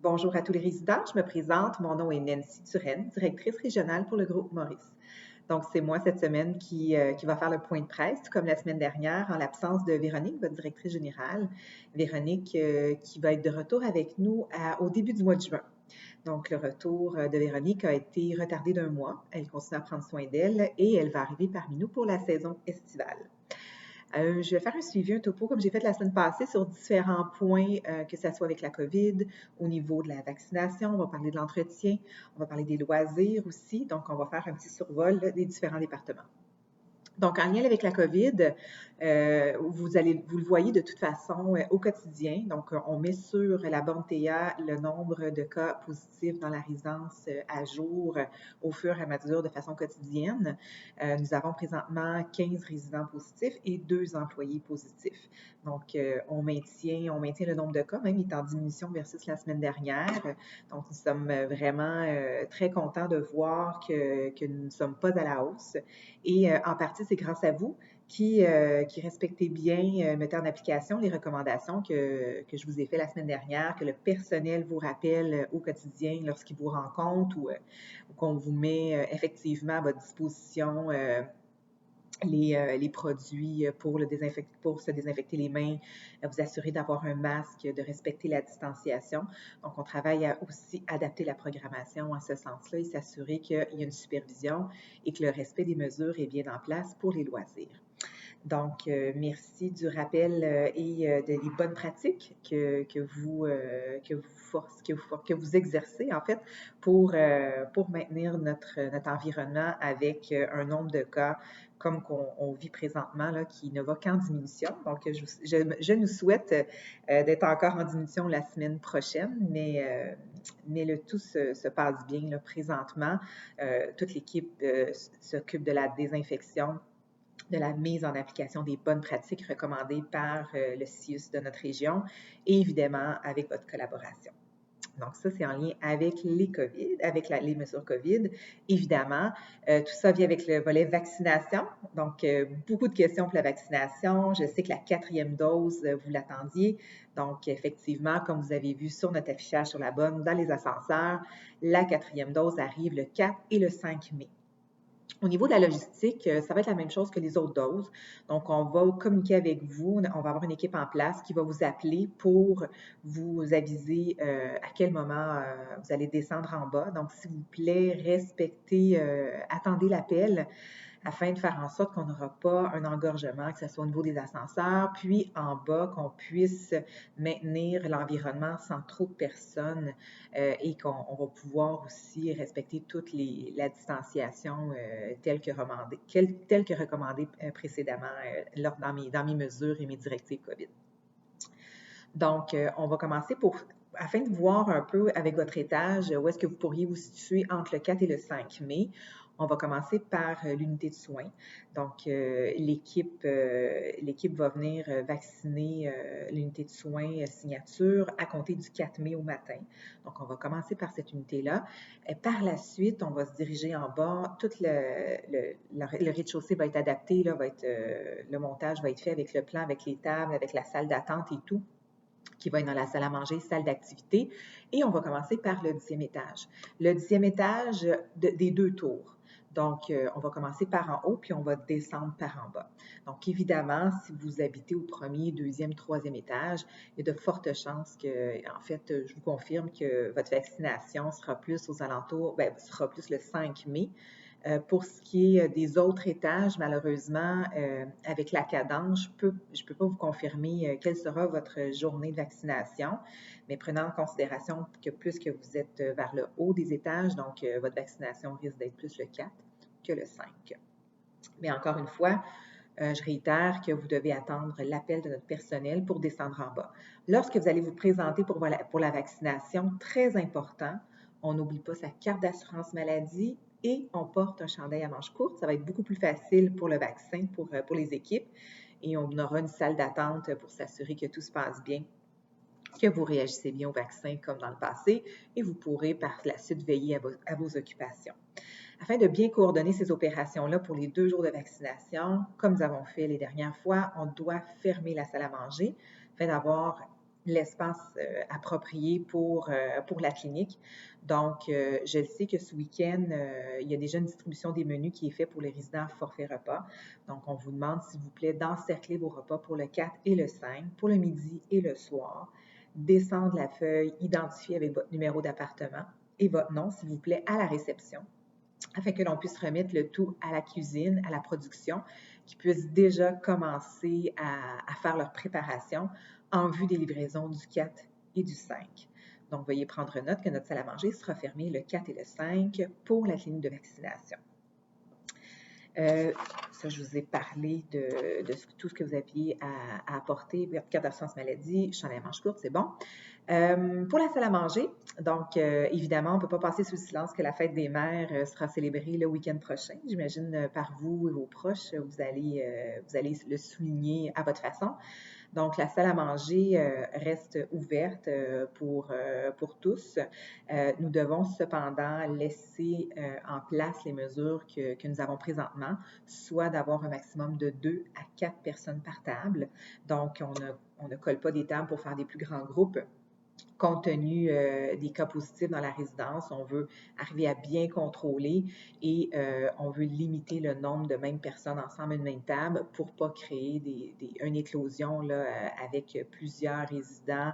Bonjour à tous les résidents, je me présente, mon nom est Nancy Turenne, directrice régionale pour le groupe Maurice. Donc, c'est moi cette semaine qui va faire le point de presse, tout comme la semaine dernière, en l'absence de Véronique, votre directrice générale. Véronique qui va être de retour avec nous au début du mois de juin. Donc, le retour de Véronique a été retardé d'un mois. Elle continue à prendre soin d'elle et elle va arriver parmi nous pour la saison estivale. Je vais faire un suivi, un topo, comme j'ai fait la semaine passée, sur différents points, que ce soit avec la COVID, au niveau de la vaccination, on va parler de l'entretien, on va parler des loisirs aussi, donc on va faire un petit survol des différents départements. Donc, en lien avec la COVID, vous le voyez de toute façon au quotidien. Donc, on met sur la borne TEA le nombre de cas positifs dans la résidence à jour au fur et à mesure de façon quotidienne. Nous avons présentement 15 résidents positifs et 2 employés positifs. Donc, on maintient le nombre de cas, même il est en diminution versus la semaine dernière. Donc, nous sommes vraiment très contents de voir que nous ne sommes pas à la hausse. Et en partie, c'est grâce à vous qui respectez bien, mettez en application les recommandations que je vous ai fait la semaine dernière, que le personnel vous rappelle au quotidien lorsqu'il vous rencontre ou qu'on vous met effectivement à votre disposition les produits pour se désinfecter les mains, vous assurer d'avoir un masque, de respecter la distanciation. Donc, on travaille à aussi adapter la programmation en ce sens-là et s'assurer qu'il y a une supervision et que le respect des mesures est bien en place pour les loisirs. Donc, merci du rappel et des bonnes pratiques que vous exercez, en fait, pour maintenir notre environnement avec un nombre de cas comme qu'on vit présentement, là, qui ne va qu'en diminution. Donc, je nous souhaite d'être encore en diminution la semaine prochaine, mais le tout se passe bien là, présentement. Toute l'équipe s'occupe de la désinfection, de la mise en application des bonnes pratiques recommandées par le CIUS de notre région et évidemment avec votre collaboration. Donc, ça, c'est en lien avec les mesures COVID. Évidemment, tout ça vient avec le volet vaccination. Donc, beaucoup de questions pour la vaccination. Je sais que la 4e dose, vous l'attendiez. Donc, effectivement, comme vous avez vu sur notre affichage sur la bonne, dans les ascenseurs, la 4e dose arrive le 4 et le 5 mai. Au niveau de la logistique, ça va être la même chose que les autres doses. Donc, on va communiquer avec vous. On va avoir une équipe en place qui va vous appeler pour vous aviser à quel moment vous allez descendre en bas. Donc, s'il vous plaît, attendez l'appel afin de faire en sorte qu'on n'aura pas un engorgement, que ce soit au niveau des ascenseurs, puis en bas, qu'on puisse maintenir l'environnement sans trop de personnes et qu'on va pouvoir aussi respecter toute la distanciation telle que recommandée précédemment dans mes mesures et mes directives COVID. Donc, on va commencer afin de voir un peu avec votre étage où est-ce que vous pourriez vous situer entre le 4 et le 5 mai. On va commencer par l'unité de soins. Donc, l'équipe va venir vacciner l'unité de soins signature à compter du 4 mai au matin. Donc, on va commencer par cette unité-là. Par la suite, on va se diriger en bas. Tout le rez-de-chaussée va être adapté, là, le montage va être fait avec le plan, avec les tables, avec la salle d'attente et tout, qui va être dans la salle à manger, salle d'activité. Et on va commencer par le 10e étage. Le 10e étage des 2 tours. Donc, on va commencer par en haut, puis on va descendre par en bas. Donc, évidemment, si vous habitez au 1er, 2e, 3e étage, il y a de fortes chances que, en fait, je vous confirme que votre vaccination sera plus aux alentours, sera plus le 5 mai. Pour ce qui est des autres étages, malheureusement, avec la cadence, je peux pas vous confirmer quelle sera votre journée de vaccination, mais prenant en considération que plus que vous êtes vers le haut des étages, donc votre vaccination risque d'être plus le 4 que le 5. Mais encore une fois, je réitère que vous devez attendre l'appel de notre personnel pour descendre en bas. Lorsque vous allez vous présenter pour la vaccination, très important, on n'oublie pas sa carte d'assurance maladie et on porte un chandail à manches courtes. Ça va être beaucoup plus facile pour le vaccin, pour les équipes. Et on aura une salle d'attente pour s'assurer que tout se passe bien, que vous réagissez bien au vaccin comme dans le passé et vous pourrez par la suite veiller à vos occupations. Afin de bien coordonner ces opérations-là pour les 2 jours de vaccination, comme nous avons fait les dernières fois, on doit fermer la salle à manger afin d'avoir l'espace approprié pour la clinique. Donc, je sais que ce week-end, il y a déjà une distribution des menus qui est faite pour les résidents forfait repas. Donc, on vous demande, s'il vous plaît, d'encercler vos repas pour le 4 et le 5, pour le midi et le soir. Descendre la feuille, identifier avec votre numéro d'appartement et votre nom, s'il vous plaît, à la réception, afin que l'on puisse remettre le tout à la cuisine, à la production, qui puissent déjà commencer à faire leur préparation en vue des livraisons du 4 et du 5. Donc, veuillez prendre note que notre salle à manger sera fermée le 4 et le 5 pour la clinique de vaccination. Ça, je vous ai parlé de tout ce que vous aviez à apporter, carte d'absence maladie, chandail à manches courtes, c'est bon. Pour la salle à manger, donc évidemment, on ne peut pas passer sous silence que la fête des mères sera célébrée le week-end prochain. J'imagine par vous et vos proches, vous allez le souligner à votre façon. Donc, la salle à manger reste ouverte pour tous. Nous devons cependant laisser en place les mesures que nous avons présentement, soit d'avoir un maximum de 2 à 4 personnes par table. Donc, on ne colle pas des tables pour faire des plus grands groupes. Compte tenu des cas positifs dans la résidence, on veut arriver à bien contrôler et on veut limiter le nombre de mêmes personnes ensemble à une même table pour ne pas créer une éclosion là, avec plusieurs résidents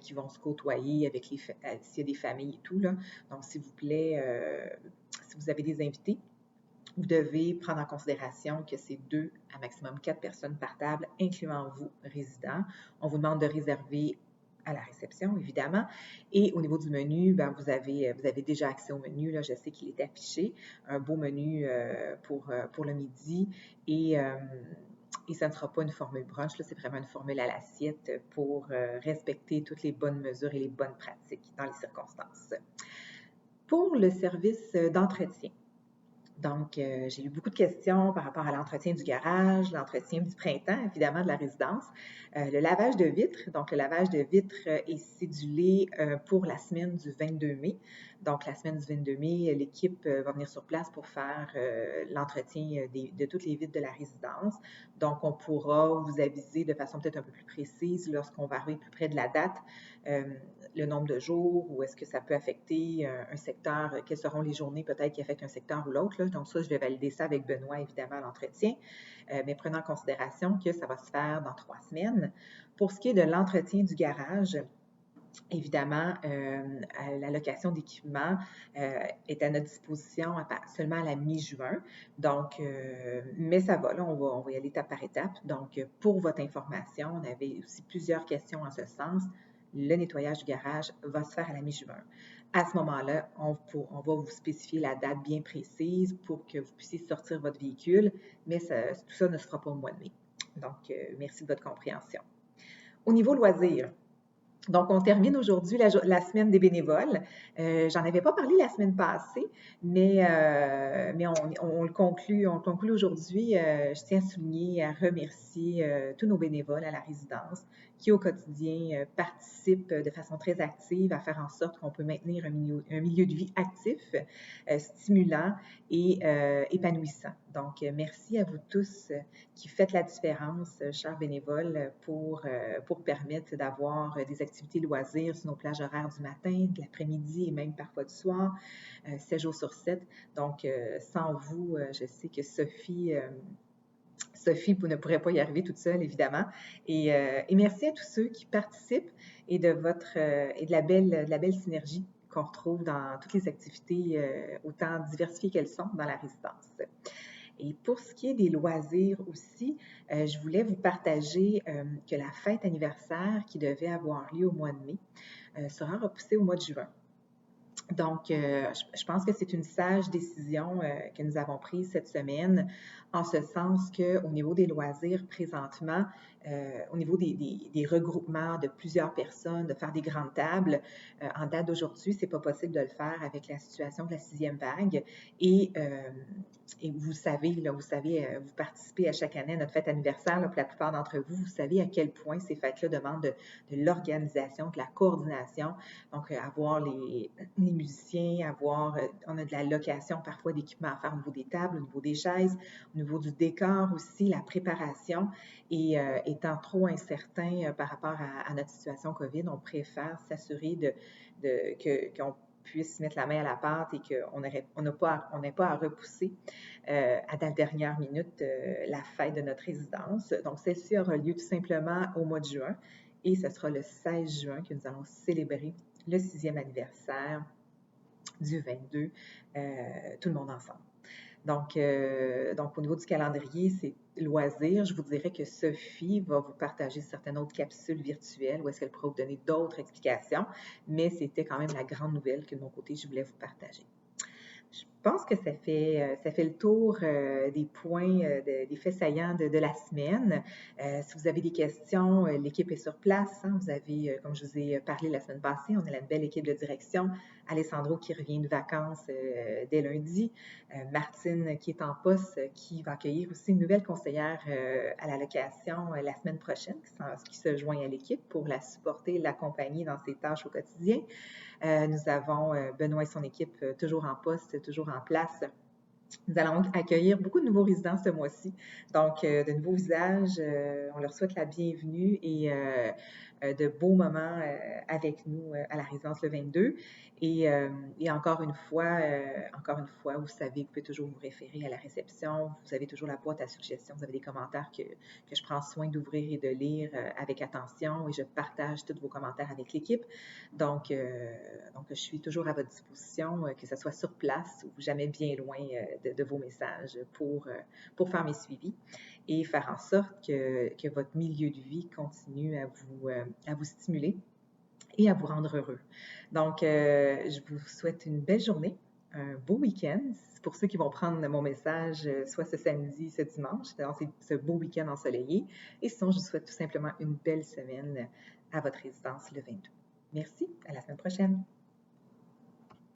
qui vont se côtoyer avec s'il y a des familles et tout. Là. Donc, s'il vous plaît, si vous avez des invités, vous devez prendre en considération que c'est 2 à maximum 4 personnes par table, incluant vous, résidents. On vous demande de réserver à la réception, évidemment. Et au niveau du menu, ben, vous avez déjà accès au menu. Là, je sais qu'il est affiché. Un beau menu pour le midi. Et ça ne sera pas une formule brunch, c'est vraiment une formule à l'assiette pour respecter toutes les bonnes mesures et les bonnes pratiques dans les circonstances. Pour le service d'entretien, donc, j'ai eu beaucoup de questions par rapport à l'entretien du garage, l'entretien du printemps, évidemment, de la résidence. Le lavage de vitres. Donc, le lavage de vitres est cédulé pour la semaine du 22 mai. Donc, la semaine du 22 mai, l'équipe va venir sur place pour faire l'entretien de toutes les vitres de la résidence. Donc, on pourra vous aviser de façon peut-être un peu plus précise lorsqu'on va arriver plus près de la date, le nombre de jours, ou est-ce que ça peut affecter un secteur, quelles seront les journées peut-être qui affectent un secteur ou l'autre. Donc ça, je vais valider ça avec Benoît, évidemment, à l'entretien, mais prenant en considération que ça va se faire dans 3 semaines. Pour ce qui est de l'entretien du garage, évidemment, la location d'équipement est à notre disposition seulement à la mi-juin. Donc, mais ça va, là, on va y aller étape par étape. Donc, pour votre information, on avait aussi plusieurs questions en ce sens. Le nettoyage du garage va se faire à la mi-juin. À ce moment-là, on va vous spécifier la date bien précise pour que vous puissiez sortir votre véhicule, mais tout ça ne se fera pas au mois de mai. Donc, merci de votre compréhension. Au niveau loisirs, donc, on termine aujourd'hui la semaine des bénévoles. J'en avais pas parlé la semaine passée, mais on le conclut aujourd'hui. Je tiens à souligner, à remercier tous nos bénévoles à la résidence qui, au quotidien, participent de façon très active à faire en sorte qu'on peut maintenir un milieu de vie actif, stimulant et épanouissant. Donc, merci à vous tous qui faites la différence, chers bénévoles, pour permettre d'avoir des activités loisirs sur nos plages horaires du matin, de l'après-midi et même parfois du soir, 7 jours sur 7. Donc, sans vous, je sais que Sophie ne pourrait pas y arriver toute seule, évidemment. Et merci à tous ceux qui participent et de la belle synergie qu'on retrouve dans toutes les activités, autant diversifiées qu'elles sont dans la résidence. Et pour ce qui est des loisirs aussi, je voulais vous partager que la fête anniversaire qui devait avoir lieu au mois de mai sera repoussée au mois de juin. Donc, je pense que c'est une sage décision que nous avons prise cette semaine, en ce sens qu'au niveau des loisirs présentement, au niveau des regroupements de plusieurs personnes, de faire des grandes tables, en date d'aujourd'hui, c'est pas possible de le faire avec la situation de la 6e vague. Et vous savez, vous participez à chaque année à notre fête anniversaire, là, pour la plupart d'entre vous, vous savez à quel point ces fêtes-là demandent de l'organisation, de la coordination. Donc, avoir les les musiciens, on a de la location parfois d'équipements à faire au niveau des tables, au niveau des chaises, au niveau du décor aussi, la préparation. Et étant trop incertain par rapport à notre situation COVID, on préfère s'assurer qu'on puisse mettre la main à la pâte et qu'on n'ait pas à repousser à la dernière minute la fête de notre résidence. Donc, celle-ci aura lieu tout simplement au mois de juin et ce sera le 16 juin que nous allons célébrer le 6e anniversaire du 22, tout le monde ensemble. Donc, au niveau du calendrier, c'est loisir. Je vous dirais que Sophie va vous partager certaines autres capsules virtuelles où est-ce qu'elle pourra vous donner d'autres explications, mais c'était quand même la grande nouvelle que de mon côté, je voulais vous partager. Je pense que ça fait le tour des points, des faits saillants de la semaine. Si vous avez des questions, l'équipe est sur place. Hein. Vous avez, comme je vous ai parlé la semaine passée, on a la belle équipe de direction. Alessandro qui revient de vacances dès lundi. Martine qui est en poste, qui va accueillir aussi une nouvelle conseillère à la location la semaine prochaine, qui se joint à l'équipe pour la supporter, l'accompagner dans ses tâches au quotidien. Nous avons Benoît et son équipe toujours en poste, toujours en place. Nous allons accueillir beaucoup de nouveaux résidents ce mois-ci. Donc, de nouveaux visages, on leur souhaite la bienvenue et de beaux moments avec nous à la résidence le 22. Et encore une fois, vous savez, vous pouvez toujours vous référer à la réception. Vous avez toujours la boîte à suggestions. Vous avez des commentaires que je prends soin d'ouvrir et de lire avec attention et je partage tous vos commentaires avec l'équipe. Donc, je suis toujours à votre disposition, que ce soit sur place ou jamais bien loin de vos messages pour faire mes suivis et faire en sorte que votre milieu de vie continue à vous stimuler et à vous rendre heureux. Donc, je vous souhaite une belle journée, un beau week-end. Pour ceux qui vont prendre mon message, soit ce samedi, ce dimanche, dans ce beau week-end ensoleillé. Et sinon, je vous souhaite tout simplement une belle semaine à votre résidence le 22. Merci, à la semaine prochaine.